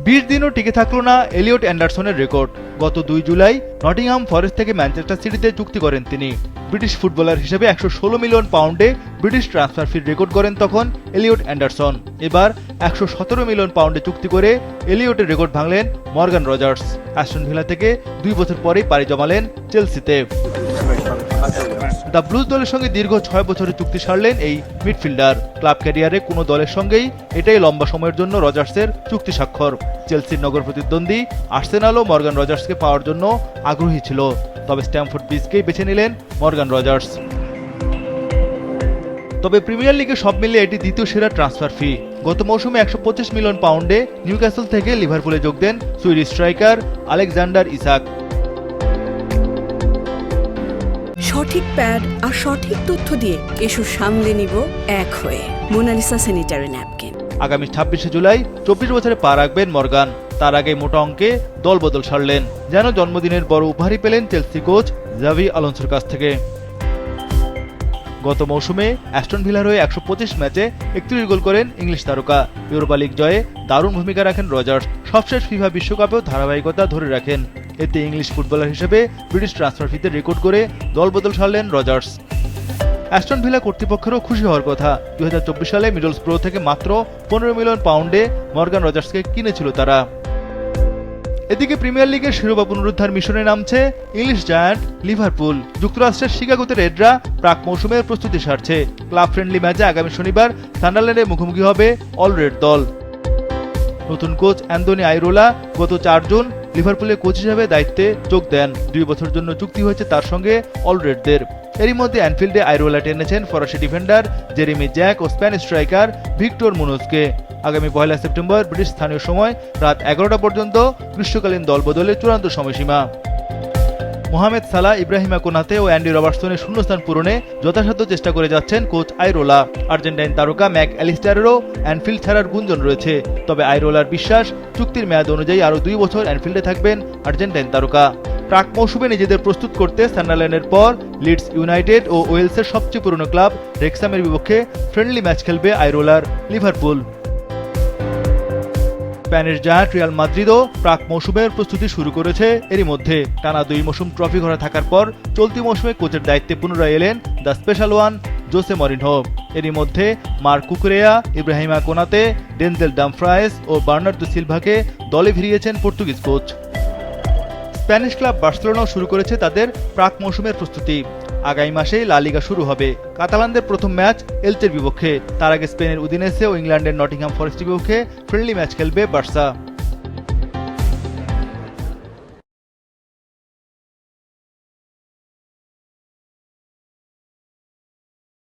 20 দিনও টিকে থাকলো না এলিয়ট অ্যান্ডারসনের রেকর্ড। গত 2 জুলাই নটিংহাম ফরেস্ট থেকে ম্যানচেস্টার সিটিতে চুক্তি করেন তিনি। ব্রিটিশ ফুটবলার হিসেবে 116 মিলিয়ন পাউন্ডে ব্রিটিশ ট্রান্সফার ফি রেকর্ড করেন তখন এলিয়ট অ্যান্ডারসন। এবার 117 মিলিয়ন পাউন্ডে চুক্তি করে এলিয়টের রেকর্ড ভাঙলেন মর্গান রজার্স। অ্যাস্টন ভিলা থেকে 2 বছর পরেই পাড়ি জমালেন চেলসিতে। দ্য ব্লুজ দলের সঙ্গে দীর্ঘ 6 বছরের চুক্তি সারলেন এই মিডফিল্ডার। ক্লাব ক্যারিয়ারে কোনো দলের সঙ্গেই এটাই লম্বা সময়ের জন্য রজার্সের চুক্তি স্বাক্ষর। চেলসির নগর প্রতিদ্বন্দ্বী আর্সেনালও মর্গান রজার্সকে পাওয়ার জন্য আগ্রহী ছিল, তবে স্ট্যামফোর্ড ব্রিজকেই বেছে নিলেন মর্গান রজার্স। তবে প্রিমিয়ার লিগে সব মিলিয়ে এটি দ্বিতীয় সেরা ট্রান্সফার ফি। গত মৌসুমে 125 মিলিয়ন পাউন্ডে নিউক্যাসল থেকে লিভারপুলে যোগ দেন সুইডিশ স্ট্রাইকার আলেকজান্ডার ইসাক। সঠিক প্যাড আর সঠিক তথ্য দিয়ে এসব সামলে নিব এক হয়ে। Monalisa sanitary napkin. আগামী 26 জুলাই 24 বছরে পা রাখবেন মর্গান। তার আগে মোটা অঙ্কে দল বদল সারলেন, যেন জন্মদিনের বড় উপহারই পেলেন চেলসি কোচ জাভি আলোনসোর কাছ থেকে। গত মৌসুমে অ্যাস্টন ভিলার হয়ে 125 ম্যাচে 31 গোল করেন ইংলিশ তারকা। ইউরোপা লিগ জয়ে দারুণ ভূমিকা রাখেন রজার্স। সবশেষ ফিফা বিশ্বকাপেও ধারাবাহিকতা ধরে রাখেন। এতে ইংলিশ ফুটবলার হিসেবে ব্রিটিশ ট্রান্সফার ফিতে রেকর্ড করে দলবদল সারলেন রজার্স। অ্যাস্টন ভিলা কর্তৃপক্ষেরও খুশি হওয়ার কথা। 2024 সালে মিডলসব্রো থেকে মাত্র 15 মিলিয়ন পাউন্ডে মর্গান রজার্সকে কিনেছিল তারা। এদিকে প্রিমিয়ার লিগের শিরোপা পুনরুদ্ধার মিশনে নামছে ইংলিশ জায়ান্ট লিভারপুল। যুক্তরাষ্ট্রের শিকাগোতে রেডরা প্রাক মৌসুমের প্রস্তুতি সারছে। ক্লাব ফ্রেন্ডলি ম্যাচে আগামী শনিবার সান্ডারল্যান্ডের মুখোমুখি হবে অল রেড দল। নতুন কোচ অ্যান্থনি আইরোলা গত 4 জুন লিভারপুলের কোচ হিসেবে দায়িত্বে যোগ দেন। 2 বছরের জন্য চুক্তি হয়েছে তার সঙ্গে অল রেডদের। এরই মধ্যে অ্যানফিল্ডে আইরোলা টেনেছেন ফরাসি ডিফেন্ডার জেরেমি জ্যাক ও স্প্যানিশ স্ট্রাইকার ভিক্টর মুনোজকে। আগামী 1 সেপ্টেম্বর ব্রিটিশ স্থানীয় সময় রাত 11টা পর্যন্ত গ্রীষ্মকালীন দল বদলের চূড়ান্ত সময়সীমা। মোহামেদ সালাহ, ইব্রাহিমা কোনাতে ও অ্যান্ডি রবার্টসনের শূন্যস্থান পূরণে যথাসাধ্য চেষ্টা করে যাচ্ছেন কোচ আইরোলা। আর্জেন্টাইন তারকা ম্যাক অ্যালিস্টারেরও অ্যানফিল্ড ছাড়ার গুঞ্জন রয়েছে, তবে আইরোলার বিশ্বাস চুক্তির মেয়াদ অনুযায়ী আরও 2 বছর অ্যানফিল্ডে থাকবেন আর্জেন্টাইন তারকা। প্রাক মৌসুমে নিজেদের প্রস্তুত করতে সান্ডারল্যান্ডের পর লিডস ইউনাইটেড ও ওয়েলসের সবচেয়ে পুরনো ক্লাব রেক্সামের বিপক্ষে ফ্রেন্ডলি ম্যাচ খেলবে আইরোলার লিভারপুল। স্প্যানিশ জায়ান্ট রিয়াল মাদ্রিদও প্রাক মৌসুমের প্রস্তুতি শুরু করেছে এরই মধ্যে। টানা 2 মৌসুম ট্রফি ঘরে থাকার পর চলতি মৌসুমে কোচের দায়িত্বে পুনরায় এলেন the special one Jose Mourinho. এরই মধ্যে মার্ক কুকুরেয়া, ইব্রাহিমা কোনাতে, ডেনজেল ডামফ্রায়েস ও বার্নার্দো সিলভাকে দলে ভিড়িয়েছেন পর্তুগিজ কোচ। স্প্যানিশ ক্লাব বার্সেলোনাও শুরু করেছে তাদের প্রাক মৌসুমের প্রস্তুতি। আগামী মাসেই লা লিগা শুরু হবে। কাতালানদের প্রথম ম্যাচ এলচের বিপক্ষে। তার আগে স্পেনের উদিনেসে ও ইংল্যান্ডের নটিংহাম ফরেস্টের বিপক্ষে ফ্রেন্ডলি ম্যাচ খেলবে বার্সা।